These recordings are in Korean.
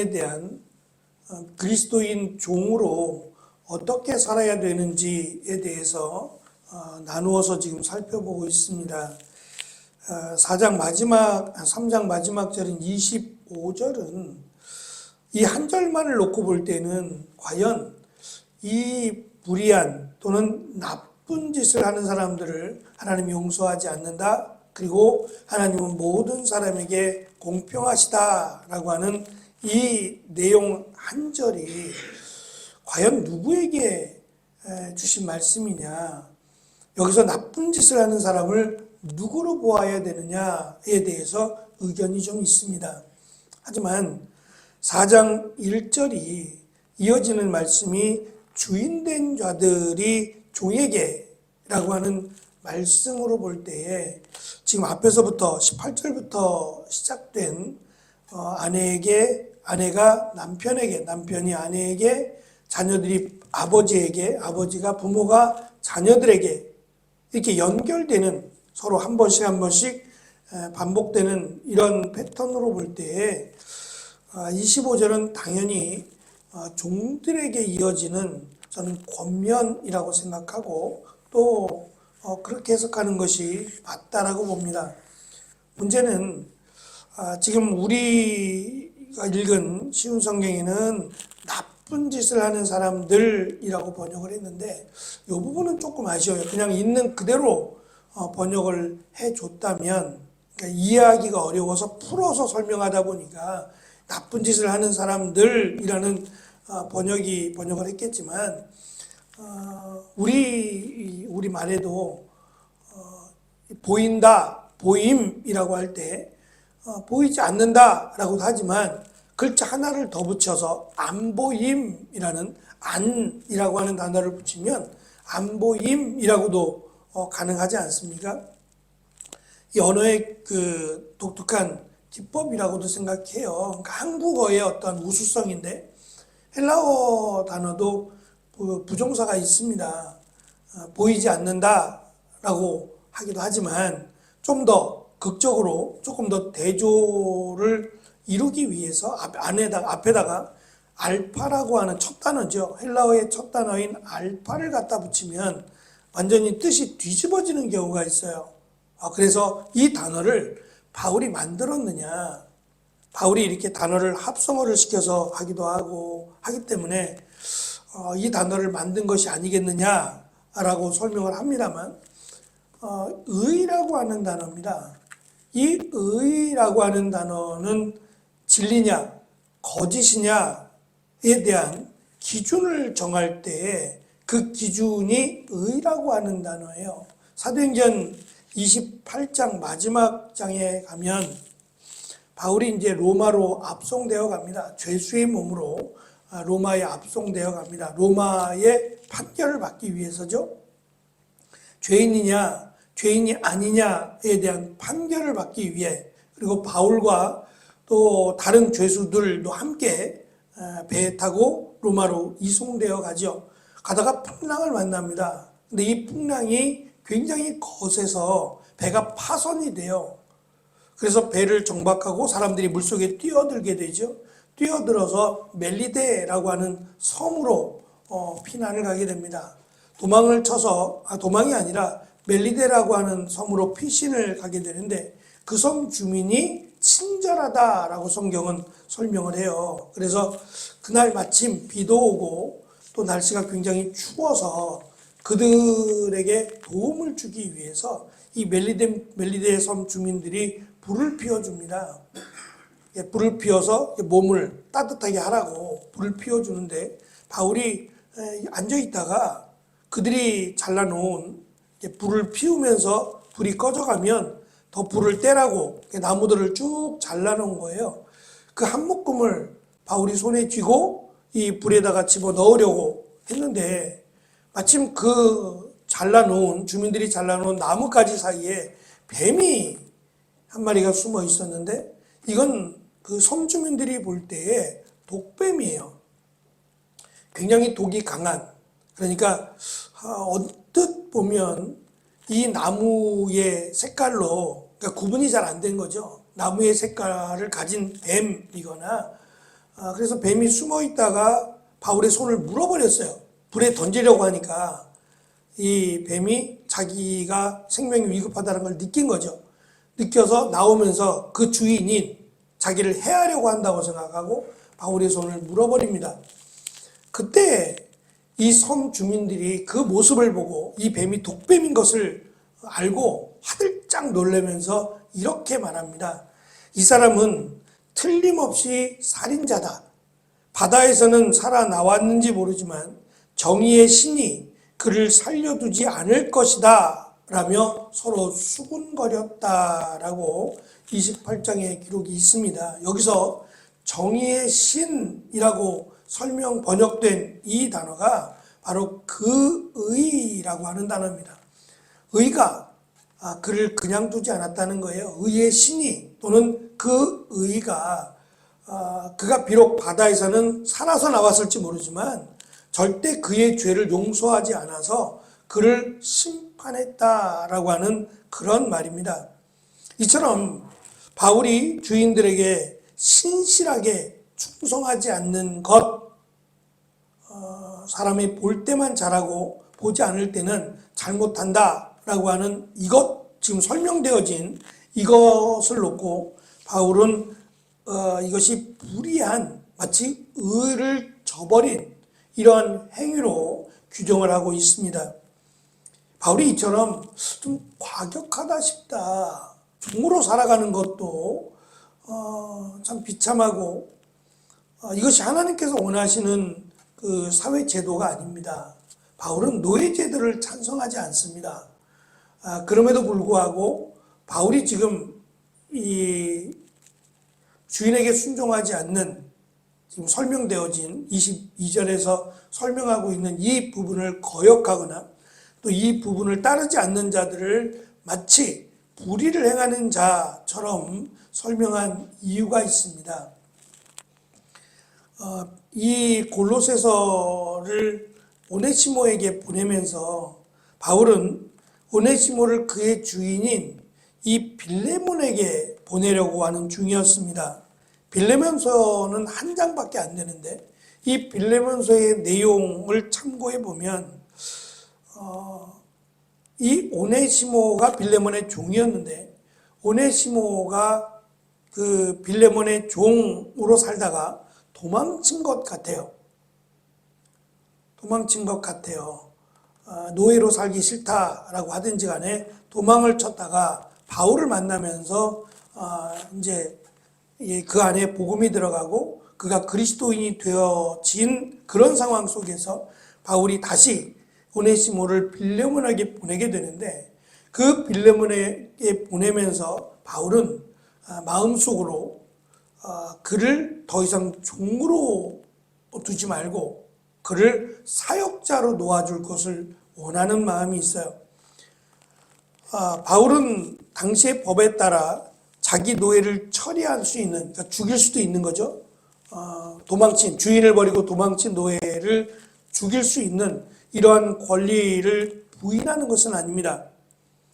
신앙에 대한 그리스도인 종으로 어떻게 살아야 되는지에 대해서 나누어서 지금 살펴보고 있습니다. 3장 마지막 절인 25절은 이 한 절만을 놓고 볼 때는 과연 이 불의한 또는 나쁜 짓을 하는 사람들을 하나님이 용서하지 않는다. 그리고 하나님은 모든 사람에게 공평하시다라고 하는 이 내용 한 절이 과연 누구에게 주신 말씀이냐, 여기서 나쁜 짓을 하는 사람을 누구로 보아야 되느냐에 대해서 의견이 좀 있습니다. 하지만 4장 1절이 이어지는 말씀이 주인된 자들이 종에게 라고 하는 말씀으로 볼 때에 지금 앞에서부터 18절부터 시작된 아내가 남편에게, 남편이 아내에게, 자녀들이 아버지에게, 아버지가 부모가 자녀들에게 이렇게 연결되는, 서로 한 번씩 반복되는 이런 패턴으로 볼 때에 25절은 당연히 종들에게 이어지는 저는 권면이라고 생각하고 또 그렇게 해석하는 것이 맞다라고 봅니다. 문제는 지금 우리가 읽은 쉬운 성경에는 나쁜 짓을 하는 사람들이라고 번역을 했는데 이 부분은 조금 아쉬워요. 그냥 있는 그대로 번역을 해줬다면, 그러니까 이해하기가 어려워서 풀어서 설명하다 보니까 나쁜 짓을 하는 사람들이라는 번역을 했겠지만 우리 말에도 보인다, 보임이라고 할 때 보이지 않는다라고도 하지만 글자 하나를 더 붙여서 안보임이라는 안이라고 하는 단어를 붙이면 안보임이라고도 가능하지 않습니까? 이 언어의 그 독특한 기법이라고도 생각해요. 그러니까 한국어의 어떤 우수성인데 헬라어 단어도 부정사가 있습니다. 보이지 않는다라고 하기도 하지만 좀 더 극적으로 조금 더 대조를 이루기 위해서 앞에다가 알파라고 하는 첫 단어죠. 헬라어의 첫 단어인 알파를 갖다 붙이면 완전히 뜻이 뒤집어지는 경우가 있어요. 그래서 이 단어를 바울이 만들었느냐, 바울이 이렇게 단어를 합성어를 시켜서 하기도 하고 하기 때문에 이 단어를 만든 것이 아니겠느냐라고 설명을 합니다만 의라고 하는 단어입니다. 이 의라고 하는 단어는 진리냐 거짓이냐에 대한 기준을 정할 때 그 기준이 의라고 하는 단어예요. 사도행전 28장 마지막 장에 가면 바울이 이제 로마로 압송되어 갑니다. 죄수의 몸으로 로마에 압송되어 갑니다. 로마의 판결을 받기 위해서죠. 죄인이냐 죄인이 아니냐에 대한 판결을 받기 위해, 그리고 바울과 또 다른 죄수들도 함께 배에 타고 로마로 이송되어 가죠. 가다가 풍랑을 만납니다. 근데 이 풍랑이 굉장히 거세서 배가 파손이 돼요. 그래서 배를 정박하고 사람들이 물속에 뛰어들게 되죠. 뛰어들어서 멜리데라고 하는 섬으로 피난을 가게 됩니다. 도망이 아니라 멜리데라고 하는 섬으로 피신을 가게 되는데 그 섬 주민이 친절하다라고 성경은 설명을 해요. 그래서 그날 마침 비도 오고 또 날씨가 굉장히 추워서 그들에게 도움을 주기 위해서 이 멜리데 섬 주민들이 불을 피워줍니다. 불을 피워서 몸을 따뜻하게 하라고 불을 피워주는데 바울이 앉아있다가 그들이 잘라놓은 불을 피우면서 불이 꺼져가면 더 불을 떼라고 나무들을 쭉 잘라놓은 거예요. 그 한 묶음을 바울이 손에 쥐고 이 불에다가 집어넣으려고 했는데 마침 그 주민들이 잘라놓은 나뭇가지 사이에 뱀이 한 마리가 숨어 있었는데 이건 그 섬 주민들이 볼 때에 독뱀이에요. 굉장히 독이 강한, 그러니까 언뜻 보면 이 나무의 색깔로, 그러니까 구분이 잘 안 된 거죠. 나무의 색깔을 가진 뱀이거나 그래서 뱀이 숨어 있다가 바울의 손을 물어버렸어요. 불에 던지려고 하니까 이 뱀이 자기가 생명이 위급하다는 걸 느낀 거죠. 느껴서 나오면서 그 주인인 자기를 해하려고 한다고 생각하고 바울의 손을 물어버립니다. 그때 이 섬 주민들이 그 모습을 보고 이 뱀이 독뱀인 것을 알고 화들짝 놀라면서 이렇게 말합니다. 이 사람은 틀림없이 살인자다. 바다에서는 살아나왔는지 모르지만 정의의 신이 그를 살려두지 않을 것이다 라며 서로 수군거렸다라고 28장에 기록이 있습니다. 여기서 정의의 신이라고 설명 번역된 이 단어가 바로 그의라고 하는 단어입니다. 의가 그를 그냥 두지 않았다는 거예요. 의의 신이 또는 그 의가 그가 비록 바다에서는 살아서 나왔을지 모르지만 절대 그의 죄를 용서하지 않아서 그를 심판했다라고 하는 그런 말입니다. 이처럼 바울이 주인들에게 신실하게 충성하지 않는 것, 사람이 볼 때만 잘하고 보지 않을 때는 잘못한다라고 하는 이것, 지금 설명되어진 이것을 놓고 바울은 이것이 불의한 마치 의를 저버린 이러한 행위로 규정을 하고 있습니다. 바울이 이처럼 좀 과격하다 싶다. 종으로 살아가는 것도 참 비참하고 이것이 하나님께서 원하시는 그 사회 제도가 아닙니다. 바울은 노예 제도를 찬성하지 않습니다. 그럼에도 불구하고 바울이 지금 이 주인에게 순종하지 않는 지금 설명되어진 22절에서 설명하고 있는 이 부분을 거역하거나 또 이 부분을 따르지 않는 자들을 마치 불의를 행하는 자처럼 설명한 이유가 있습니다. 이 골로새서를 오네시모에게 보내면서 바울은 오네시모를 그의 주인인 이 빌레몬에게 보내려고 하는 중이었습니다. 빌레몬서는 한 장밖에 안 되는데 이 빌레몬서의 내용을 참고해 보면 이 오네시모가 빌레몬의 종이었는데 오네시모가 그 빌레몬의 종으로 살다가 도망친 것 같아요. 노예로 살기 싫다라고 하든지 간에 도망을 쳤다가 바울을 만나면서 이제 그 안에 복음이 들어가고 그가 그리스도인이 되어진 그런 상황 속에서 바울이 다시 오네시모를 빌레몬에게 보내게 되는데 그 빌레몬에게 보내면서 바울은 마음속으로 그를 더 이상 종으로 두지 말고 그를 사역자로 놓아줄 것을 원하는 마음이 있어요. 바울은 당시의 법에 따라 자기 노예를 처리할 수 있는, 그러니까 죽일 수도 있는 거죠. 주인을 버리고 도망친 노예를 죽일 수 있는 이러한 권리를 부인하는 것은 아닙니다.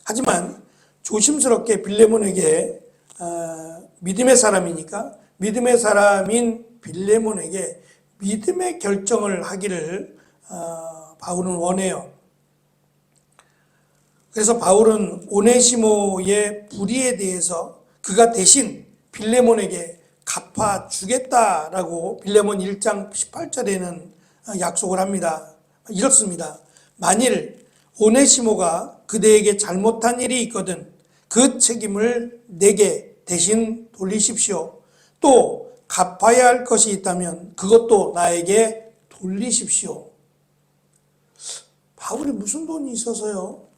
하지만 조심스럽게 빌레몬에게 믿음의 사람이니까 믿음의 사람인 빌레몬에게 믿음의 결정을 하기를 바울은 원해요. 그래서 바울은 오네시모의 불의에 대해서 그가 대신 빌레몬에게 갚아주겠다라고 빌레몬 1장 18절에는 약속을 합니다. 이렇습니다. 만일 오네시모가 그대에게 잘못한 일이 있거든 그 책임을 내게 대신 돌리십시오. 또 갚아야 할 것이 있다면 그것도 나에게 돌리십시오. 바울이 무슨 돈이 있어서요?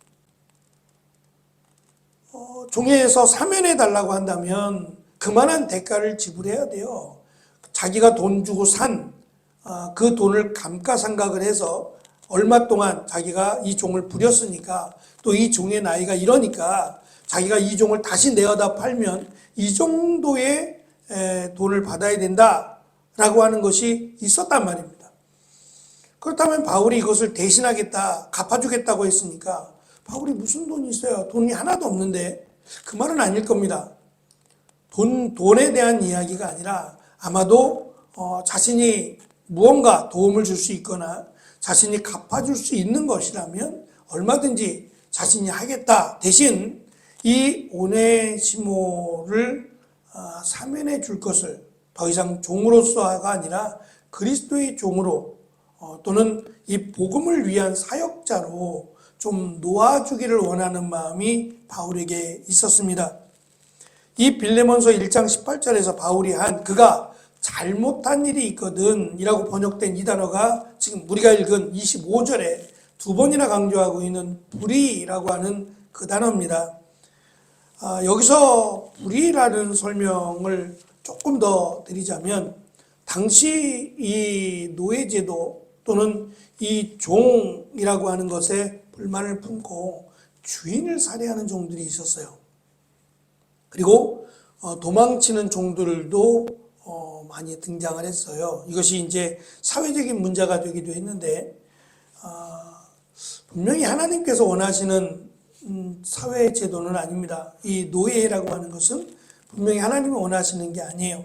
종에서 사면해 달라고 한다면 그만한 대가를 지불해야 돼요. 자기가 돈 주고 산 그 돈을 감가상각을 해서 얼마 동안 자기가 이 종을 부렸으니까 또 이 종의 나이가 이러니까 자기가 이 종을 다시 내어다 팔면 이 정도의 돈을 받아야 된다라고 하는 것이 있었단 말입니다. 그렇다면 바울이 이것을 대신하겠다, 갚아주겠다고 했으니까 바울이 무슨 돈이 있어요? 돈이 하나도 없는데 그 말은 아닐 겁니다. 돈에 대한 이야기가 아니라 아마도 자신이 무언가 도움을 줄 수 있거나 자신이 갚아줄 수 있는 것이라면 얼마든지 자신이 하겠다. 대신 이 오네시모를 사면해 줄 것을 더 이상 종으로서가 아니라 그리스도의 종으로 또는 이 복음을 위한 사역자로 좀 놓아주기를 원하는 마음이 바울에게 있었습니다. 이 빌레몬서 1장 18절에서 바울이 한 그가 잘못한 일이 있거든 이라고 번역된 이 단어가 지금 우리가 읽은 25절에 두 번이나 강조하고 있는 불의라고 하는 그 단어입니다. 여기서 불의라는 설명을 조금 더 드리자면 당시 이 노예제도 또는 이 종이라고 하는 것에 불만을 품고 주인을 살해하는 종들이 있었어요. 그리고 도망치는 종들도 많이 등장을 했어요. 이것이 이제 사회적인 문제가 되기도 했는데 분명히 하나님께서 원하시는 사회 제도는 아닙니다. 이 노예라고 하는 것은 분명히 하나님이 원하시는 게 아니에요.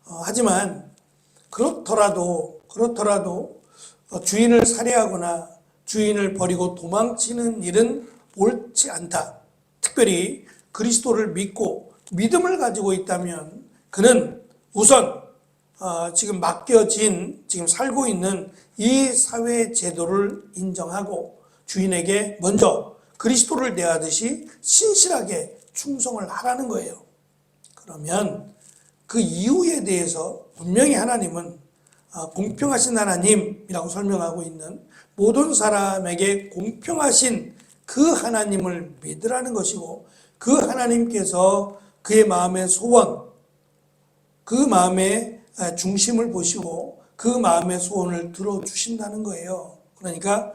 하지만 그렇더라도 주인을 살해하거나 주인을 버리고 도망치는 일은 옳지 않다. 특별히 그리스도를 믿고 믿음을 가지고 있다면 그는 우선 지금 맡겨진 지금 살고 있는 이 사회 제도를 인정하고 주인에게 먼저 그리스도를 대하듯이 신실하게 충성을 하라는 거예요. 그러면 그 이유에 대해서 분명히 하나님은 공평하신 하나님이라고 설명하고 있는 모든 사람에게 공평하신 그 하나님을 믿으라는 것이고 그 하나님께서 그의 마음의 소원, 그 마음의 중심을 보시고 그 마음의 소원을 들어주신다는 거예요. 그러니까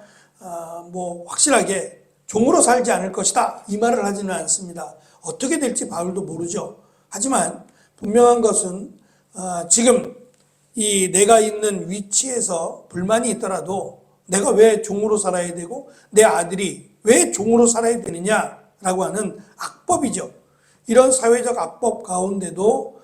확실하게 종으로 살지 않을 것이다 이 말을 하지는 않습니다. 어떻게 될지 바울도 모르죠. 하지만 분명한 것은 지금 이 내가 있는 위치에서 불만이 있더라도 내가 왜 종으로 살아야 되고 내 아들이 왜 종으로 살아야 되느냐라고 하는 악법이죠. 이런 사회적 악법 가운데도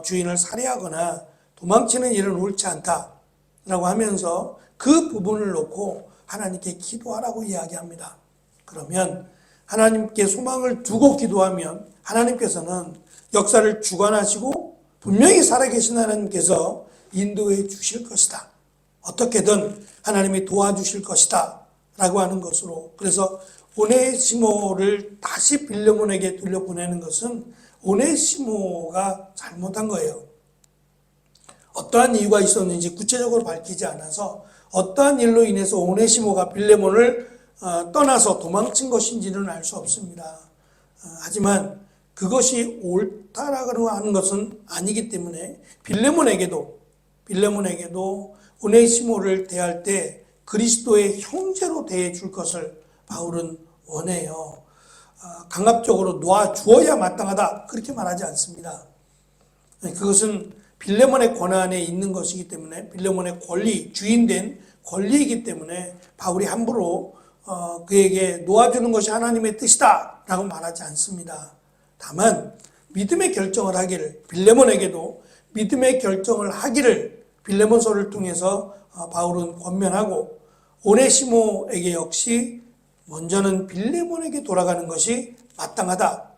주인을 살해하거나 도망치는 일은 옳지 않다라고 하면서 그 부분을 놓고 하나님께 기도하라고 이야기합니다. 그러면 하나님께 소망을 두고 기도하면 하나님께서는 역사를 주관하시고 분명히 살아계신 하나님께서 인도해 주실 것이다. 어떻게든 하나님이 도와주실 것이다 라고 하는 것으로, 그래서 오네시모를 다시 빌레몬에게 돌려보내는 것은 오네시모가 잘못한 거예요. 어떠한 이유가 있었는지 구체적으로 밝히지 않아서 어떠한 일로 인해서 오네시모가 빌레몬을 떠나서 도망친 것인지는 알 수 없습니다. 하지만 그것이 옳다라고 하는 것은 아니기 때문에 빌레몬에게도 오네시모를 대할 때 그리스도의 형제로 대해 줄 것을 바울은 원해요. 강압적으로 놓아주어야 마땅하다 그렇게 말하지 않습니다. 그것은 빌레몬의 권한에 있는 것이기 때문에 빌레몬의 권리, 주인된 권리이기 때문에 바울이 함부로 그에게 놓아주는 것이 하나님의 뜻이다 라고 말하지 않습니다. 다만 믿음의 결정을 하기를, 빌레몬에게도 믿음의 결정을 하기를 빌레몬서를 통해서 바울은 권면하고 오네시모에게 역시 먼저는 빌레몬에게 돌아가는 것이 마땅하다.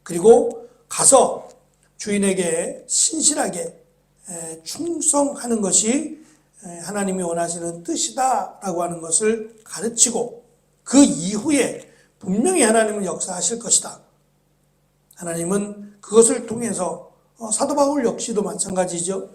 그리고 가서 주인에게 신실하게 충성하는 것이 하나님이 원하시는 뜻이다라고 하는 것을 가르치고 그 이후에 분명히 하나님은 역사하실 것이다. 하나님은 그것을 통해서 사도 바울 역시도 마찬가지죠.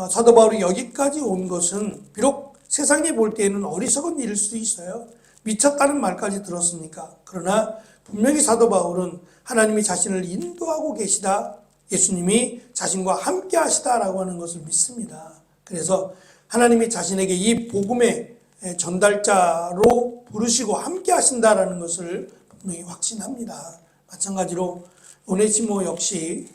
사도 바울이 여기까지 온 것은 비록 세상에 볼 때에는 어리석은 일일 수도 있어요. 미쳤다는 말까지 들었으니까. 그러나 분명히 사도 바울은 하나님이 자신을 인도하고 계시다, 예수님이 자신과 함께 하시다라고 하는 것을 믿습니다. 그래서 하나님이 자신에게 이 복음의 전달자로 부르시고 함께 하신다라는 것을 분명히 확신합니다. 마찬가지로 오네시모 역시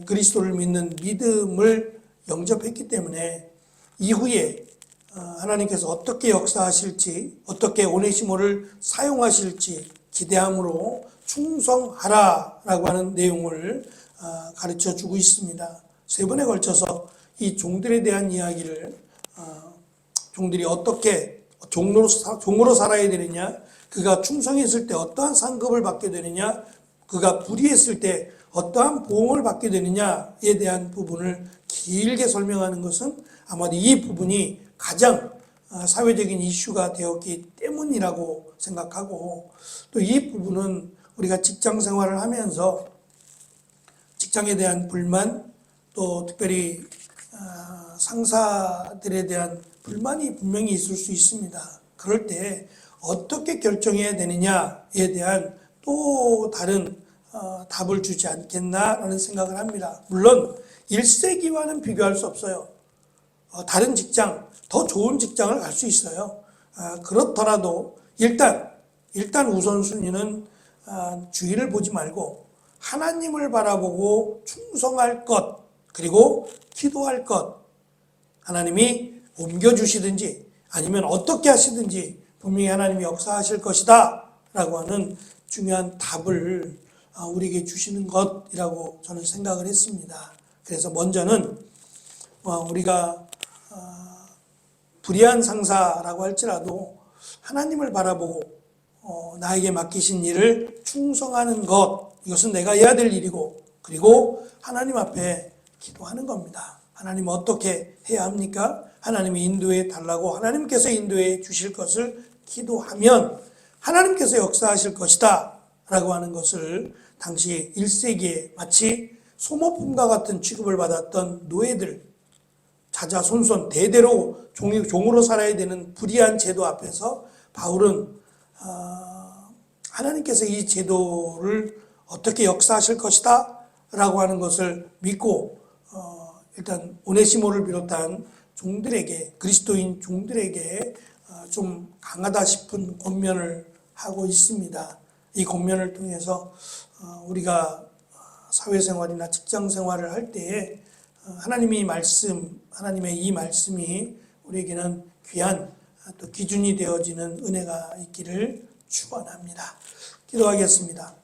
그리스도를 믿는 믿음을 영접했기 때문에 이후에 하나님께서 어떻게 역사하실지, 어떻게 오네시모를 사용하실지 기대함으로 충성하라라고 하는 내용을 가르쳐 주고 있습니다. 세 번에 걸쳐서 이 종들에 대한 이야기를 종들이 어떻게 종으로 살아야 되느냐, 그가 충성했을 때 어떠한 상급을 받게 되느냐, 그가 불의했을 때 어떠한 보응을 받게 되느냐에 대한 부분을 길게 설명하는 것은 아마도 이 부분이 가장 사회적인 이슈가 되었기 때문이라고 생각하고, 또 이 부분은 우리가 직장 생활을 하면서 직장에 대한 불만, 또 특별히 상사들에 대한 불만이 분명히 있을 수 있습니다. 그럴 때 어떻게 결정해야 되느냐에 대한 또 다른 답을 주지 않겠나라는 생각을 합니다. 물론 1세기와는 비교할 수 없어요. 다른 직장, 더 좋은 직장을 갈 수 있어요. 그렇더라도 일단 우선순위는 주위를 보지 말고 하나님을 바라보고 충성할 것, 그리고 기도할 것, 하나님이 옮겨주시든지 아니면 어떻게 하시든지 분명히 하나님이 역사하실 것이다 라고 하는 중요한 답을 우리에게 주시는 것이라고 저는 생각을 했습니다. 그래서 먼저는 우리가 불의한 상사라고 할지라도 하나님을 바라보고 나에게 맡기신 일을 충성하는 것, 이것은 내가 해야 될 일이고, 그리고 하나님 앞에 기도하는 겁니다. 하나님 어떻게 해야 합니까? 하나님이 인도해 달라고 하나님께서 인도해 주실 것을 기도하면 하나님께서 역사하실 것이다 라고 하는 것을 당시 1세기에 마치 소모품과 같은 취급을 받았던 노예들, 자자손손 대대로 종으로 살아야 되는 불의한 제도 앞에서 바울은 하나님께서 이 제도를 어떻게 역사하실 것이다 라고 하는 것을 믿고 일단 오네시모를 비롯한 종들에게, 그리스도인 종들에게 좀 강하다 싶은 권면을 하고 있습니다. 이 권면을 통해서 우리가 사회생활이나 직장생활을 할 때에 하나님의 이 말씀이 우리에게는 귀한 또 기준이 되어지는 은혜가 있기를 축원합니다. 기도하겠습니다.